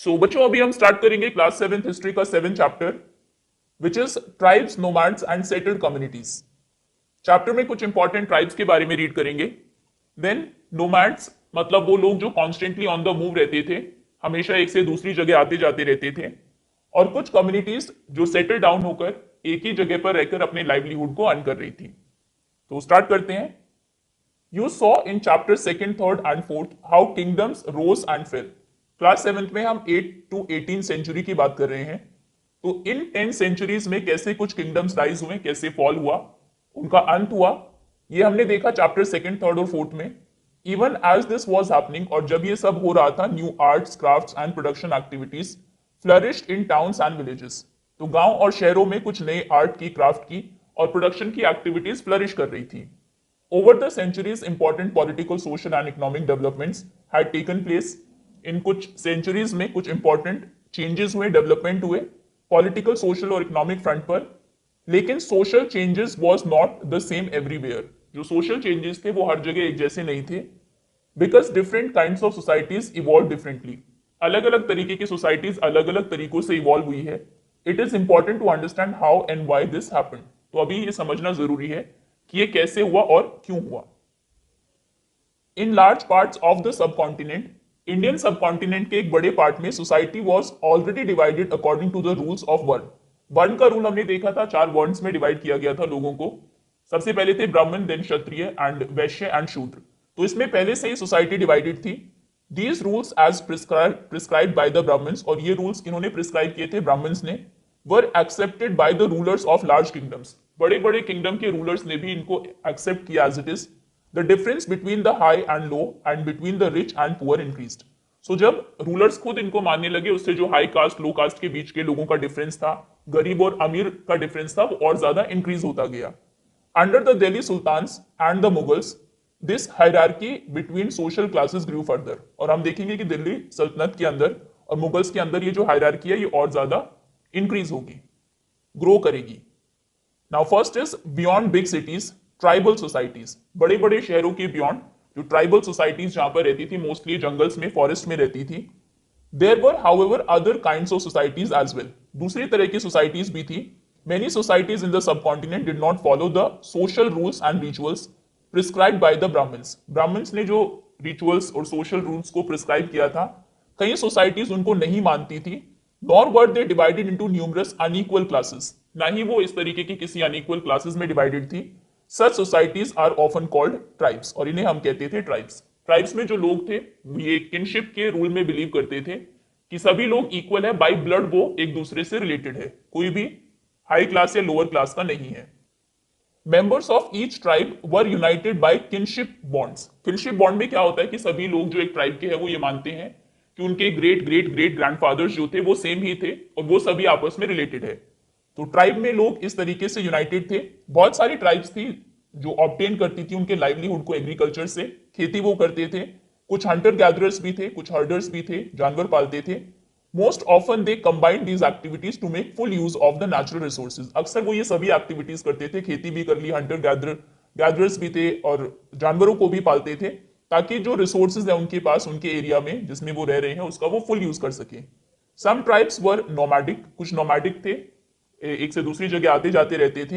बच्चों अभी हम स्टार्ट करेंगे क्लास 7th हिस्ट्री का 7th chapter which is tribes, nomads and settled communities. Chapter में कुछ इंपॉर्टेंट ट्राइब्स के बारे में रीड करेंगे। देन नोमैड्स मतलब वो लोग जो कॉन्स्टेंटली ऑन द मूव रहते थे, हमेशा एक से दूसरी जगह आते जाते रहते थे। और कुछ कम्युनिटीज जो सेटल डाउन होकर एक ही जगह पर रहकर अपने लाइवलीहुड को अर्न कर रही थी। तो स्टार्ट करते हैं। You saw in chapter 2nd, 3rd and 4th how kingdoms rose and fell. Class 7th में हम 8 to 18 सेंचुरी की बात कर रहे हैं। तो इन 10 सेंचुरीज में कैसे कुछ किंगडम्स राइज हुए, कैसे फॉल हुआ, उनका अंत हुआ, ये हमने देखा चैप्टर 2nd, 3rd और 4th में। Even as this was happening, और जब ये सब हो रहा था, new arts, crafts and production activities flourished in towns and villages. तो गांव और शहरों में कुछ नए आर्ट की, क्राफ्ट की और प्रोडक्शन की एक्टिविटीज फ्लरिश कर रही थी। Over the centuries, important political, social and economic developments had taken place. इन कुछ सेंचुरीज में कुछ इंपॉर्टेंट चेंजेस हुए, डेवलपमेंट हुए पॉलिटिकल, सोशल और इकोनॉमिक फ्रंट पर। लेकिन social changes was not the same everywhere. जो सोशल चेंजेस थे वो हर जगह एक जैसे नहीं थे, because different kinds of societies evolve differently. अलग अलग तरीके की सोसाइटीज अलग अलग तरीकों से इवॉल्व हुई है। It is important to understand how and why this happened. तो अभी ये समझना जरूरी है कि ये कैसे हुआ और क्यों हुआ। In large parts of the subcontinent, Indian subcontinent के एक बड़े पार्ट में society was already divided according to the rules of varna. वर्ण का रूल हमने देखा था, 4 वर्ण्स में डिवाइड किया गया था लोगों को। सबसे पहले थे Brahmin, then Kshatriya and Vaishya and Shudra. तो इसमें पहले से ही सोसाइटी डिवाइडेड थी। These rules as prescribed by the Brahmins, और ये रूल्स इन्होंने प्रिस्क्राइब किए थे ब्राह्मण्स ने, were accepted by the rulers of large kingdoms. बड़े बड़े किंगडम के रूलर्स ने भी इनको एक्सेप्ट किया as it is. The difference between the high and low and between the rich and poor increased. So जब रूलर्स खुद इनको मानने लगे, उससे जो हाई कास्ट लो कास्ट के बीच के लोगों का डिफरेंस था, गरीब और अमीर का डिफरेंस था, वो और ज्यादा इंक्रीज होता गया। Under the Delhi sultans and the Mughals, this hierarchy between social classes grew further. और हम देखेंगे कि दिल्ली सल्तनत के अंदर और मुगल्स के अंदर ये जो हायरार्की है, ये और ज्यादा इंक्रीज होगी, ग्रो करेगी। Now first is beyond big cities, tribal societies. बड़े बड़े शहरों के बियॉन्ड जो ट्राइबल सोसाइटीज जहां पर रहती थी, मोस्टली जंगल्स में, फॉरेस्ट में रहती थी। There were however other kinds of societies as well. दूसरी तरह की सोसाइटीज भी थी। Many societies in the subcontinent did not follow the social rules and rituals prescribed by the Brahmans. Brahmans ने जो रिचुअल्स और सोशल रूल्स को प्रिस्क्राइब किया था, कई सोसाइटीज उनको नहीं मानती थी। Nor were they divided into numerous unequal classes, ना ही वो इस तरीके की किसी अनइक्वल क्लासेस में डिवाइडेड थी। Such societies are often called tribes, और इन्हें हम कहते थे ट्राइब्स। ट्राइब्स में जो लोग थे, ये किनशिप के रूल में बिलीव करते थे कि सभी लोग इक्वल है, बाय ब्लड वो एक दूसरे से रिलेटेड है, कोई भी हाई क्लास या लोअर क्लास का नहीं है। Members of each tribe were united by kinship bonds. Kinship bond में क्या होता है कि सभी लोग जो एक ट्राइब के हैं वो ये मानते हैं कि उनके ग्रेट ग्रेट ग्रेट ग्रैंडफादर्स जो थे वो सेम ही थे और वो सभी आपस में रिलेटेड है। तो ट्राइब में लोग इस तरीके से यूनाइटेड थे। बहुत सारी ट्राइब्स थी जो ऑब्टेन करती थी उनके लाइवलीहुड को एग्रीकल्चर से, खेती वो करते थे। कुछ हंटर गैदरर्स भी थे, कुछ हर्डर्स भी थे, जानवर पालते थे। Most often they combined these activities to make full use of the natural resources. अक्सर वो ये सभी एक्टिविटीज करते थे, खेती भी कर ली, हंटर गैदरर्स भी थे और जानवरों को भी पालते थे, ताकि जो रिसोर्सेज है उनके पास, उनके एरिया में जिसमें वो रह रहे हैं, उसका वो फुल यूज कर सके। सम ट्राइब्स वर नोमैडिक, कुछ नोमैडिक थे, एक से दूसरी जगह आते जाते रहते थे।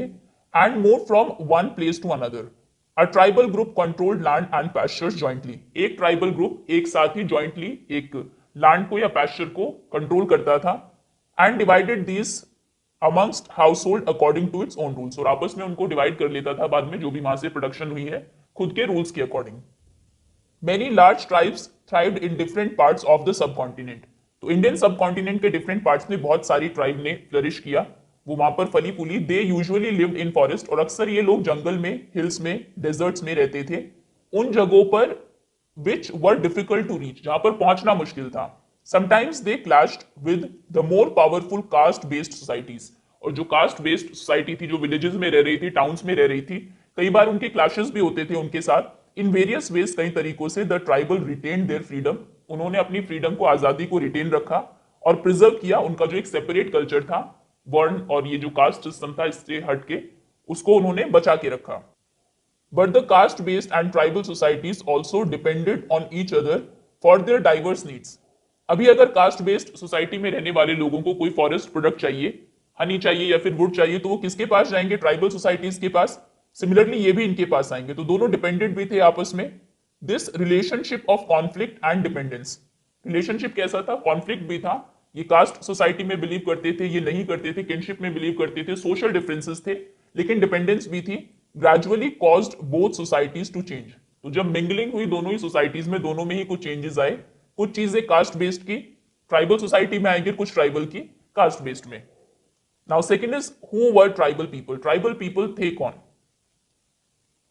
And move from one place to another. A tribal group controlled land and pastures jointly. एक ट्राइबल ग्रुप एक साथ ही जॉइंटली एक लैंड को या पैस्चर को कंट्रोल करता था। And divided this amongst household according to its own rules. और आपस में उनको डिवाइड कर लेता था बाद में, जो भी वहां से प्रोडक्शन हुई है, खुद के रूल्स के according. Many large tribes thrived in different parts of the subcontinent. तो इंडियन सबकॉन्टिनेंट के डिफरेंट पार्ट्स में बहुत सारी ट्राइब ने फ्लरिश किया, वो वहां पर फली फूली। They usually lived in forest, और अक्सर ये लोग जंगल में, हिल्स में, डेजर्ट्स में रहते थे, उन जगहों पर विच वर डिफिकल्ट टू रीच, जहां पर पहुंचना मुश्किल था। Sometimes they clashed with the more powerful caste based societies. और जो कास्ट बेस्ड सोसाइटी थी, जो विलेजेस में रह रही थी, टाउन्स में रह रही थी, कई बार उनके क्लैशेस भी होते थे उनके साथ। इन वेरियस वेज, कई तरीकों से the tribal retained their freedom. उन्होंने अपनी फ्रीडम को, आजादी को रिटेन रखा और प्रिजर्व किया। उनका जो एक सेपरेट कल्चर था, वर्ण और ये जो कास्ट सिस्टम था, इससे हटके उसको उन्होंने बचा के रखा। But the caste based and tribal societies also depended on each other for their diverse needs. अभी अगर कास्ट बेस्ड सोसाइटी में रहने वाले लोगों को कोई फॉरेस्ट प्रोडक्ट चाहिए, हनी चाहिए या फिर वुड चाहिए, तो वो किसके पास जाएंगे? ट्राइबल सोसाइटीज के पास। सिमिलरली ये भी इनके पास आएंगे, तो दोनों डिपेंडेंट भी थे आपस में। This relationship of conflict and dependence, relationship कैसा था? कॉन्फ्लिक्ट भी था। ये कास्ट सोसाइटी में बिलीव करते थे, ये नहीं करते थे, किनशिप में बिलीव करते थे, सोशल डिफरेंसेस थे, लेकिन डिपेंडेंस भी थी। Gradually caused both societies to change. तो जब मिंगलिंग हुई दोनों ही सोसाइटीज में, दोनों में ही कुछ चेंजेस आए। कुछ चीजें कास्ट बेस्ड की ट्राइबल सोसाइटी में आएंगे, कुछ ट्राइबल की कास्ट बेस्ड में। Now second is who were tribal people. Tribal people थे कौन?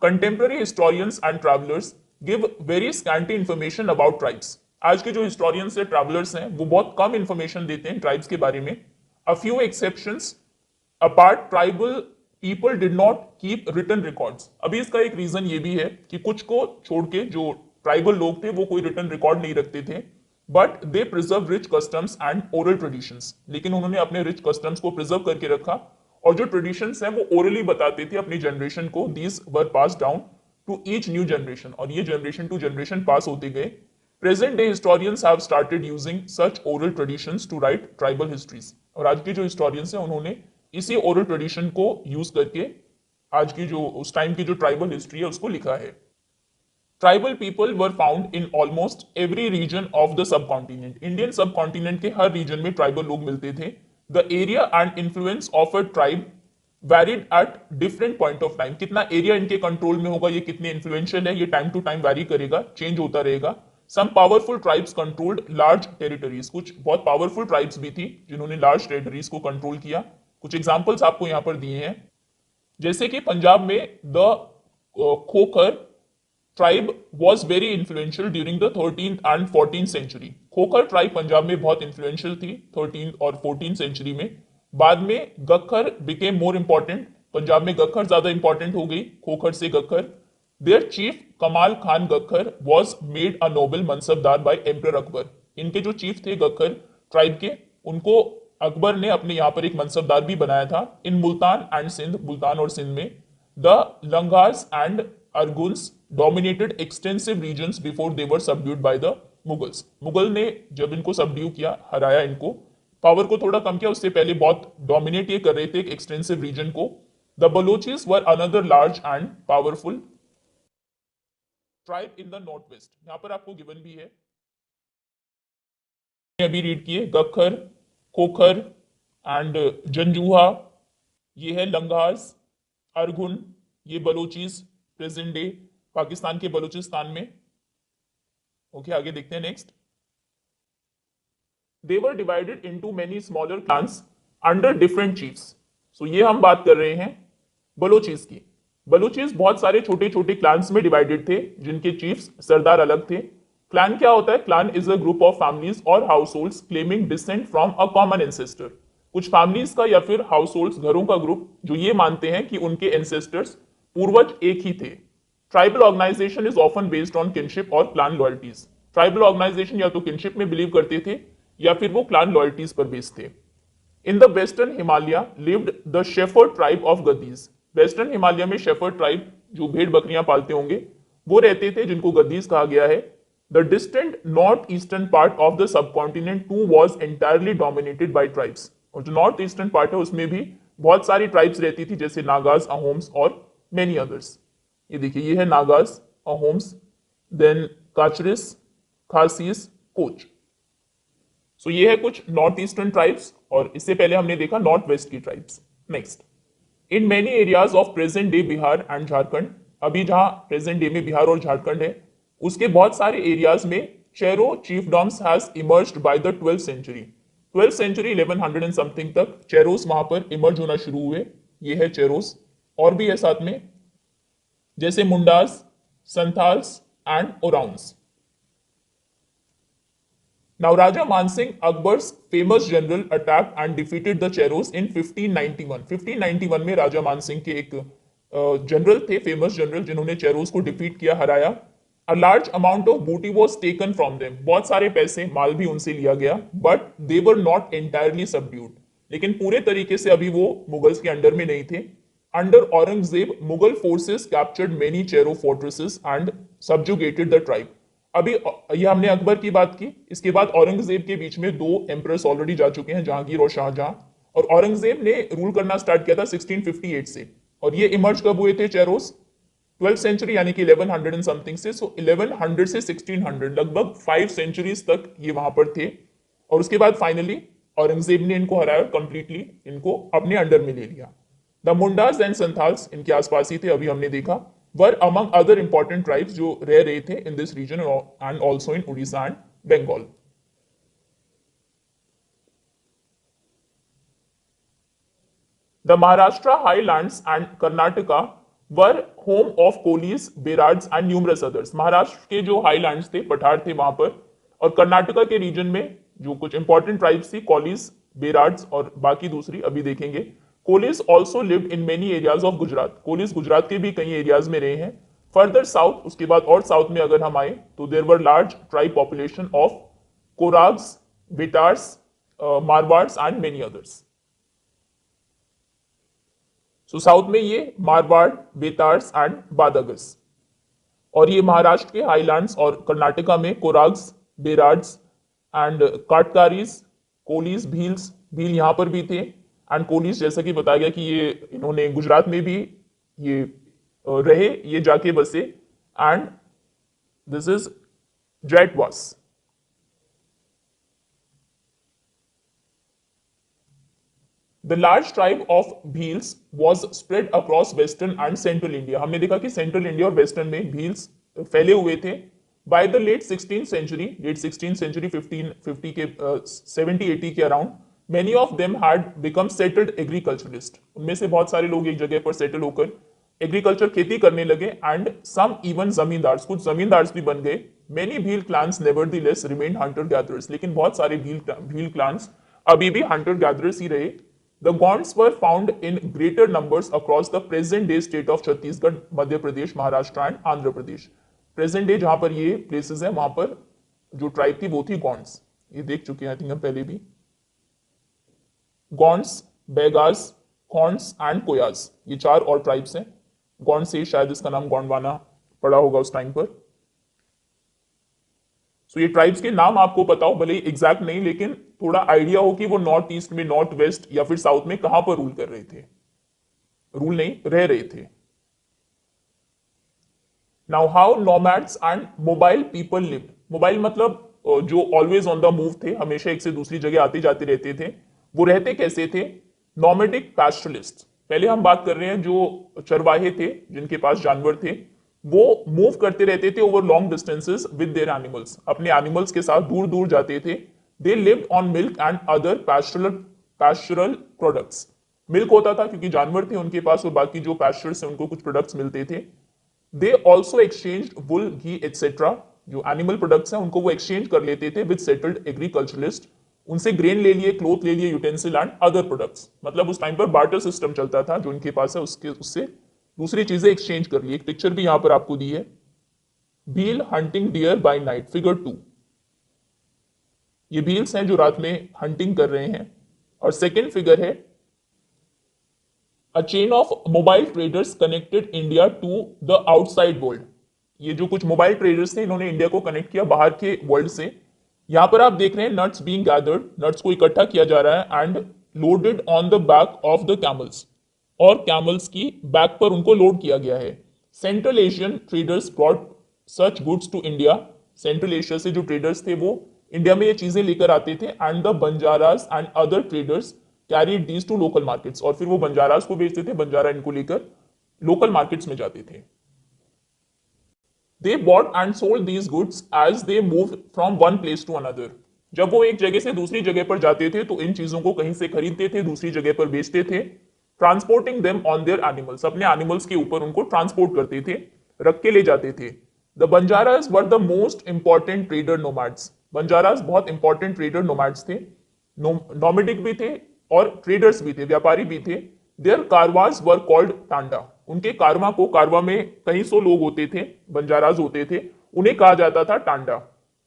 Contemporary historians and travellers give very scanty information about tribes. आज के जो हिस्टोरियंस है, ट्रैवलर्स हैं, वो बहुत कम इंफॉर्मेशन देते हैं ट्राइब्स के बारे में। A few exceptions apart, tribal people did not keep written records. अभी इसका एक रीजन ये भी है कि कुछ को छोड़ के जो ट्राइबल लोग थे वो कोई रिटन रिकॉर्ड नहीं रखते थे, but they preserve rich customs and oral traditions. लेकिन उन्होंने अपने रिच कस्टम्स को प्रिजर्व करके रखा, और जो ट्रेडिशंस हैं वो ओरली बताते थे अपनी जनरेशन को। These were passed down to each new generation, और ये जनरेशन टू जनरेशन पास होते गए। Present day historians have started using such oral traditions to write tribal histories. और आज के जो हिस्टोरियंस हैं उन्होंने इसी ओरल ट्रेडिशन को यूज करके आज की जो उस टाइम की जो ट्राइबल हिस्ट्री है उसको लिखा है। Tribal people were found in almost every region of the subcontinent. Indian subcontinent के हर रीजन में ट्राइबल लोग मिलते थे। The area and influence of a tribe varied at different point of time. कितना एरिया इनके control में होगा, ये कितने इन्फ्लुएंशियल है, ये टाइम टू टाइम वैरी करेगा, चेंज होता रहेगा। Some powerful tribes controlled large territories. कुछ बहुत पावरफुल ट्राइब्स भी थी जिन्होंने लार्ज टेरिटरीज को कंट्रोल किया। कुछ एग्जांपल्स आपको यहां पर दिए हैं, जैसे कि पंजाब में the Khokhar tribe was very influential during the 13th and 14th century. Khokhar tribe Punjab में बहुत इन्फ्लुएंशियल थी 13th और 14th सेंचुरी में। बाद में Gakhar became more important. Punjab में गखर ज्यादा इंपॉर्टेंट हो गई, खोखर से Gakhar. Their chief Kamal Khan Gakhar was made a noble mansabdar by emperor Akbar. इनके जो चीफ थे गखर ट्राइब के, उनको अकबर ने अपने यहाँ पर एक मनसबदार भी बनाया था। इन मुल्तान एंड सिंध, मुल्तान और सिंध में the Langahs and Arghuns dominated extensive regions before they were subdued by the Mughals. Mughal ने जब इनको सबड्यू किया, हराया, इनको पावर को थोड़ा कम किया, उससे पहले बहुत डोमिनेट ये कर रहे थे एक एक्सटेंसिव रीजन को। The Balochis were another large and powerful tribe in the north west. यहां पर आपको गिवन भी है, अभी रीड किए, गखर, खोखर एंड जंजूहा, ये है लंगार्स, अरगुन, ये बलोचिस प्रेजेंट डे पाकिस्तान के बलूचिस्तान में। ओके, आगे देखते हैं next. They were divided into many smaller clans under different chiefs. So ये हम बात कर रहे हैं बलोचिस की। बलूचिस बहुत सारे छोटे छोटे क्लान्स में डिवाइडेड थे जिनके चीफ्स सरदार अलग थे। क्लान क्या होता है? Clan is a group of families or households claiming descent from a common ancestor. कुछ फैमिलीज का या फिर हाउस होल्ड्स, घरों का ग्रुप जो ये मानते हैं कि उनके एंसेस्टर्स, पूर्वज एक ही थे। Tribal organization is often based on kinship और क्लान लॉयल्टीज। ट्राइबल ऑर्गेनाइजेशन या तो किनशिप में बिलीव करते थे या फिर वो क्लान लॉयल्टीज पर बेस्ड थे। In the western Himalaya lived the shepherd tribe of Gaddis. Western Himalaya में शेफर्ड ट्राइब, जो भेड़ बकरियां पालते होंगे, वो रहते थे, जिनको गद्दीज कहा गया है। The distant north eastern part of the subcontinent too was entirely dominated by tribes. और जो नॉर्थ ईस्टर्न पार्ट है उसमें भी बहुत सारी ट्राइब्स रहती थी, जैसे नागाज, अहोम्स और मेनी अदर्स। ये देखिए, ये है नागाज, अहोम्स, देन काचरिस, खासीस, कोच। सो ये है कुछ नॉर्थ ईस्टर्न ट्राइब्स, और इससे पहले हमने देखा नॉर्थ वेस्ट की tribes. Next, in many areas of present day Bihar and Jharkhand. अभी जहां प्रेजेंट डे में बिहार और झारखंड है, उसके बहुत सारे एरियाज में Chero chiefdoms has emerged by the 12th century. 12th century 1100 and something तक चेरोस वहां पर इमर्ज होना शुरू हुए। ये है चेरोस, और भी है साथ में, जैसे Mundas, Santhals and Oraons. Now Raja Mansingh, Akbar's famous general, attacked and defeated the Cheros in 1591. 1591 में राजा मानसिंह के एक जनरल थे, फेमस जनरल, जिन्होंने चेरोस को डिफीट किया, हराया। A large amount of booty was taken from them. बहुत सारे पैसे, माल भी उनसे लिया गया, but they were not entirely subdued. लेकिन पूरे तरीके से अभी वो मुगल्स के अंडर में नहीं थे। Under Aurangzeb, Mughal forces captured many Chero fortresses and subjugated the tribe. अभी ये हमने अकबर की बात की, इसके बाद औरंगजेब के बीच में दो एम्परर्स ऑलरेडी जा चुके हैं, जहांगीर और शाहजहां। और औरंगजेब ने रूल करना स्टार्ट किया था 1658 से, और ये इमर्ज कब हुए थे चेरोस? 12th सेंचुरी यानी कि 1100 एंड समथिंग से। सो 1100 से 1600 लगभग 5 सेंचुरीज तक ये वहां पर थे। और उसके बाद फाइनली औरंगजेब ने इनको हराया, कंप्लीटली इनको अपने अंडर में ले लिया। द मुंडास एंड संथाल्स इनके आसपास ही थे, अभी हमने देखा, were among other important tribes जो रह रहे थे in this region and also in Orissa and Bengal. The Maharashtra highlands and Karnataka were home of Kolis, Berards and numerous others. Maharashtra के जो हाईलैंड्स थे, पठार थे वहां पर, और कर्नाटका के रीजन में जो कुछ इंपॉर्टेंट ट्राइब्स थी, कोलिस, बेरार्ड्स और बाकी दूसरी अभी देखेंगे। Kolis also lived in many areas of Gujarat. Kolis Gujarat के भी कई एरियाज में रहे हैं। फर्दर साउथ, उसके बाद और साउथ में अगर हम आए तो there were large tribe population of Koragas, Vetars, Maravars and many others. So south में ये मारवाड़, बेतार्स एंड बादागस, और ये महाराष्ट्र के हाईलैंड्स और कर्नाटका में कोराग्स, बेराड्स एंड काटकारीज, कोलीस, भील्स, भील यहां पर भी थे, एंड कोलीस जैसा कि बताया गया कि ये इन्होंने गुजरात में भी ये रहे, ये जाके बसे, and this is Jaitwas. The large tribe of Bhils was spread across western and central India. हमने देखा कि सेंट्रल इंडिया और वेस्टर्न में भील्स फैले हुए थे। By the late 16th century, 1550 के 70-80 के around, many of them had become settled agriculturalists. उनमें से बहुत सारे लोग एक जगह पर सेटल होकर एग्रीकल्चर, खेती करने लगे, एंड सम इवन जमींदार्स, कुछ जमींदार्स भी बन गए। Many Bhil clans nevertheless remained hunter gatherers. लेकिन बहुत सारे भील क्लान्स अभी भी हंटर गैदरर्स ही रहे। The Gonds were found in greater numbers across the present day state of Chhattisgarh, Madhya Pradesh, Maharashtra and Andhra Pradesh. Present day जहां पर ये प्लेसेस है, वहां पर जो ट्राइब थी वो थी गॉन्ड्स। ये देख चुके हैं आई थिंक हम पहले भी। गॉन्ड्स, बेगास, कॉन्ड्स एंड कोयास, ये चार और ट्राइब्स हैं। गॉन्ड से शायद इसका नाम गोंडवाना पड़ा होगा उस टाइम पर। सो ये ट्राइब्स के नाम आपको पता हो, भले ही एग्जैक्ट नहीं, लेकिन थोड़ा आइडिया हो कि वो नॉर्थ ईस्ट में, नॉर्थ वेस्ट या फिर साउथ में कहां पर रूल कर रहे थे, रूल नहीं, रह रहे थे। Now how nomads and mobile people lived. Mobile मतलब जो ऑलवेज ऑन द मूव थे, हमेशा एक से दूसरी जगह आते जाते रहते थे। वो रहते कैसे थे? नोमैडिक पैस्टरलिस्ट। पहले हम बात कर रहे हैं जो चरवाहे थे, जिनके पास जानवर थे, वो मूव करते रहते थे over long distances with their animals, अपने एनिमल्स के साथ दूर दूर जाते थे। They lived on milk and other pastoral products. Milk होता था क्योंकि जानवर थे उनके पास, और बाकी जो पैस्चर से उनको कुछ प्रोडक्ट्स मिलते थे। They also exchange wool, ghee etcetera, जो एनिमल प्रोडक्ट्स हैं उनको वो एक्सचेंज कर लेते थे विद सेटल्ड एग्रीकल्चरलिस्ट। उनसे ग्रेन ले लिए, क्लोथ ले लिए, यूटेंसिल एंड अदर प्रोडक्ट्स। मतलब उस टाइम पर बार्टर सिस्टम चलता था, जो इनके पास है उससे दूसरी चीजें एक्सचेंज कर ली। एक पिक्चर भी यहां पर आपको दी है, Bhil hunting deer by night, figure 2। ये भील्स हैं जो रात में हंटिंग कर रहे हैं। और सेकेंड फिगर है a chain of mobile traders connected India to the outside world. ये जो कुछ मोबाइल ट्रेडर्स थे, इन्होंने इंडिया को कनेक्ट किया बाहर के वर्ल्ड से। यहां पर आप देख रहे हैं नट्स बीइंग गैदर्ड, नट्स को इकट्ठा किया जा रहा है, and loaded on the back of the camels, और कैमल्स की बैक पर उनको लोड किया गया है। Central Asian traders brought such goods to India. Central Asia से जो ट्रेडर्स थे वो इंडिया में ये चीजें लेकर आते थे, and the Banjaras and other traders carried these two local markets, और फिर वो बंजारास को बेचते थे, बंजारा इनको लेकर लोकल मार्केट्स में जाते थे। They bought and sold these goods as they move from one place to another. जब वो एक जगह से दूसरी जगह पर जाते थे तो इन चीजों को कहीं से खरीदते थे, दूसरी जगह पर बेचते थे। Transporting them on their animals, अपने एनिमल्स के ऊपर उनको ट्रांसपोर्ट करते थे, रख के ले जाते थे। The Banjaras were the most important trader nomads. Banjaras बहुत इंपॉर्टेंट ट्रेडर नोमैड्स थे, नोमैडिक भी थे और ट्रेडर्स भी थे, व्यापारी भी थे। Their caravans were called tanda. उनके कारवा को, कारवा में कई सौ लोग होते थे, बंजारास होते थे, उन्हें कहा जाता था टांडा।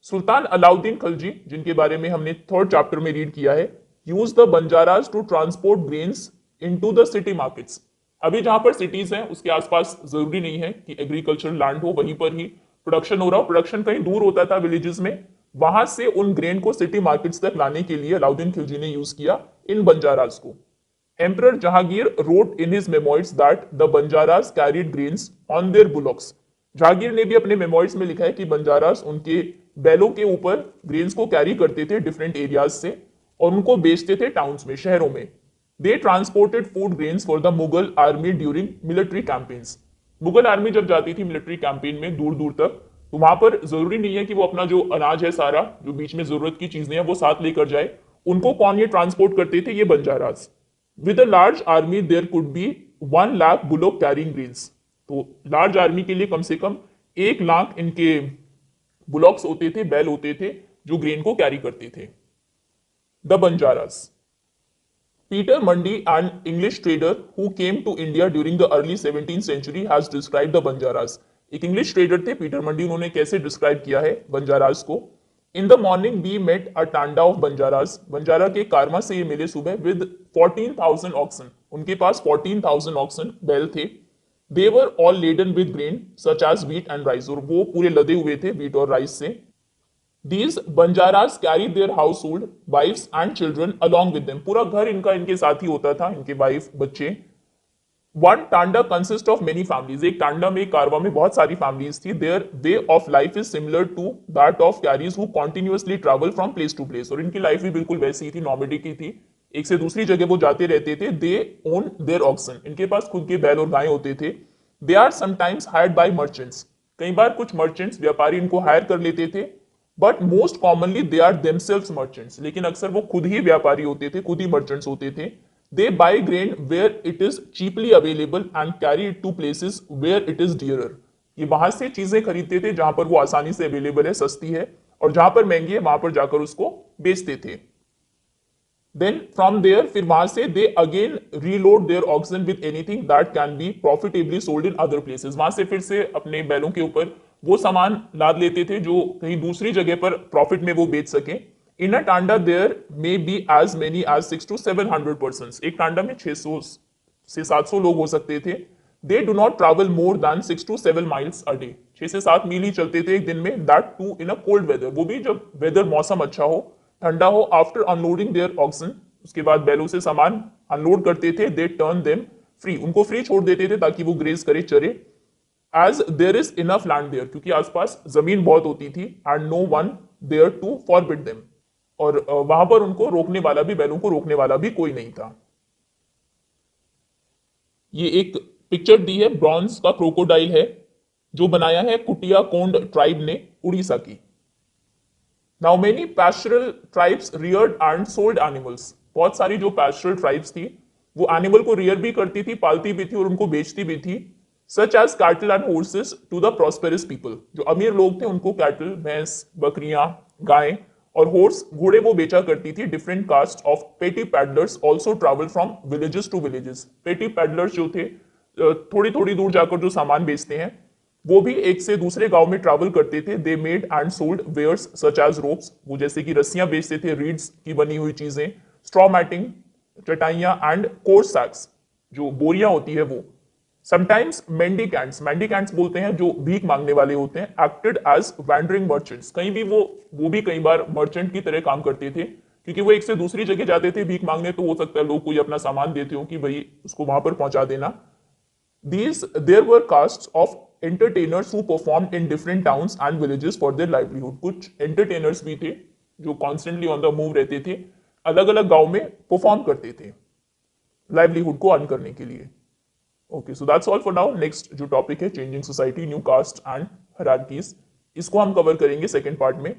सुल्तान अलाउद्दीन खिलजी, जिनके बारे में हमने थर्ड चैप्टर में रीड किया है, use the Banjaras to transport grains into the city markets. अभी जहां पर सिटीज हैं उसके आसपास जरूरी नहीं है कि एग्रीकल्चर लैंड हो, वहीं पर ही प्रोडक्शन हो रहा हो, प्रोडक्शन कहीं दूर होता था विलेजेस में, वहां से उन ग्रेन को सिटी मार्केट्स तक लाने के लिए अलाउद्दीन खिलजी ने यूज किया इन बंजारास को। Emperor Jahangir wrote in his memoirs that the Banjaras carried grains on their bullocks. Jahangir ने भी अपने मेमोइर्स में लिखा है कि बंजारास उनके बैलों के ऊपर ग्रेन्स को कैरी करते थे डिफरेंट एरियाज से और उनको बेचते थे टाउन्स में, शहरों में। They transported food grains for the Mughal army during military campaigns. Mughal army जब जाती थी मिलिट्री कैंपेन में दूर दूर तक, तो वहां पर जरूरी नहीं है कि वो अपना जो अनाज है सारा, जो बीच में जरूरत की चीजें हैं, वो साथ लेकर जाए। उनको कौन ये ट्रांसपोर्ट करते थे? ये Banjaras. With a large army there could be 1 lakh bullock carrying grains. तो लार्ज आर्मी के लिए कम से कम 1 लाख इनके बुलॉक्स होते थे, बैल होते थे, जो ग्रेन को कैरी करते थे। The Banjaras. Peter Mundy, an English trader who came to India during the early 17th century, has described the Banjaras. एक इंग्लिश ट्रेडर थे पीटर मंडी, उन्होंने कैसे डिस्क्राइब किया है बंजारास को? In the morning we met a tanda of Banjaras. Banjara के कारवा से ये मिले सुबह विद 14,000 ऑक्सन। उनके पास 14,000 ऑक्सन बैल थे। They were all laden with grain such as wheat and rice. और वो पूरे लदे हुए थे व्हीट और राइस से। These Banjaras carry their household, wives and children along with them. पूरा घर इनका इनके साथ ही होता था, इनके वाइफ, बच्चे। One tanda consists of many families. एक टांडा में, कारवा में बहुत सारी फैमिलीज थी। Their way of life is similar to that of carriers who continuously travel from place to place. और इनकी लाइफ भी बिल्कुल वैसी ही थी, नॉमेडिक की थी, एक से दूसरी जगह वो जाते रहते थे। They own their oxen. इनके पास खुद के बैल और गायें होते थे। They are sometimes hired by merchants. कई बार कुछ मर्चेंट्स, व्यापारी इनको हायर कर लेते थे। But most commonly they are themselves merchants. लेकिन अक्सर वो खुद ही व्यापारी होते थे, खुद ही मर्चेंट्स होते थे। They buy grain where it is cheaply available and carry it to places where it is dearer. ये वहां से चीजें खरीदते थे जहां पर वो आसानी से अवेलेबल है, सस्ती है, और जहां पर महंगी है वहां पर जाकर उसको बेचते थे। देन फ्रॉम देयर, फिर वहां से they again reload their oxen with anything that can be profitably sold in other places. वहां से फिर से अपने बैलों के ऊपर वो सामान लाद लेते थे जो कहीं दूसरी जगह पर प्रॉफिट में वो बेच सके। In a tanda there may be as many as 600 to 700 persons. एक टांडा में 600 से 700 लोग हो सकते थे। They do not travel more than 6 to 7 miles a day. 6 से 7 मील ही चलते थे एक दिन में। That too in a cold weather, वो भी जब वेदर, मौसम अच्छा हो, ठंडा हो। आफ्टर अनलोडिंग देयर ऑक्सन, उसके बाद बैलों से सामान अनलोड करते थे। दे टर्न देम फ्री, उनको फ्री छोड़ देते थे ताकि वो ग्रेज करे, चरे। As there is enough land there, क्योंकि आसपास जमीन बहुत होती थी। And no one there to forbid them, और वहां पर उनको रोकने वाला भी, बैलों को रोकने वाला भी कोई नहीं था। ये एक पिक्चर दी है, ब्रॉन्ज का क्रोकोडाइल है, जो बनाया है कुटिया कोंड ट्राइब ने, उड़ीसा की। Now many pastoral tribes Rudyard and sold animals. बहुत सारी जो पैस्टोरल ट्राइब्स थी वो एनिमल को रियर भी करती थी, पालती भी थी और उनको बेचती भी थी। Such as cattle and horses to the prosperous people. जो अमीर लोग थे उनको कैटल, भैंस, बकरियां, गायें और हॉर्स, घोड़े, वो बेचा करती थी। Different caste of petty peddlers also travel from villages to villages. Petty peddlers जो थे, थोड़ी थोड़ी दूर जाकर जो सामान बेचते हैं, वो भी एक से दूसरे गांव में ट्रैवल करते थे। They made and sold wares such as ropes, वो जैसे कि रस्सियां बेचते थे, रीड्स की बनी हुई चीजें, स्ट्रॉ मैटिंग, चटाइयां, एंड कोर्स सैक्स, जो बोरियां होती है वो। समटाइम्स मेंडिकेंट्स, मेंडिकेंट्स बोलते हैं जो भीख मांगने वाले होते हैं, एक्टेड एज वैंडरिंग मर्चेंट्स। कहीं भी वो भी कई बार मर्चेंट की तरह काम करते थे, क्योंकि वो एक से दूसरी जगह जाते थे भीख मांगने, तो हो सकता है लोग कोई अपना सामान देते हो कि भाई उसको वहां पर पहुंचा देना। There were caste of entertainers who performed in different towns and villages for their livelihood. कुछ एंटरटेनर्स भी थे जो कॉन्स्टेंटली ऑन द मूव रहते थे, अलग अलग गांव में परफॉर्म करते थे लाइवलीहुड को अर्न करने के लिए। Okay, so that's all for now. Next जो टॉपिक है, changing society, new caste and hierarchies, इसको हम कवर करेंगे सेकेंड पार्ट में।